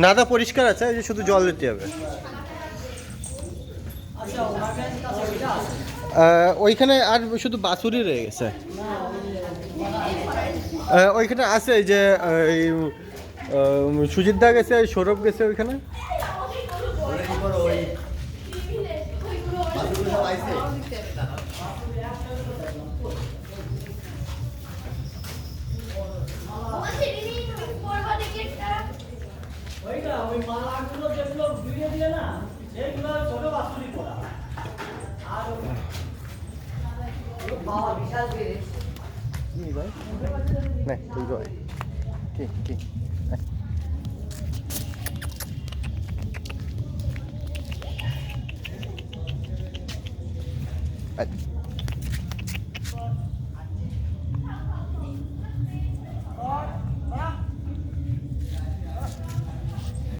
নাদা পরিষ্কার আছে, এই যে শুধু জল দিতে হবে। ওইখানে আর শুধু বাছুরই রয়ে গেছে। ওইখানে আছে এই যে এই সুজিত দা গেছে, সৌরভ গেছে ওইখানে। Này, được rồi. Kì, kì. Đây.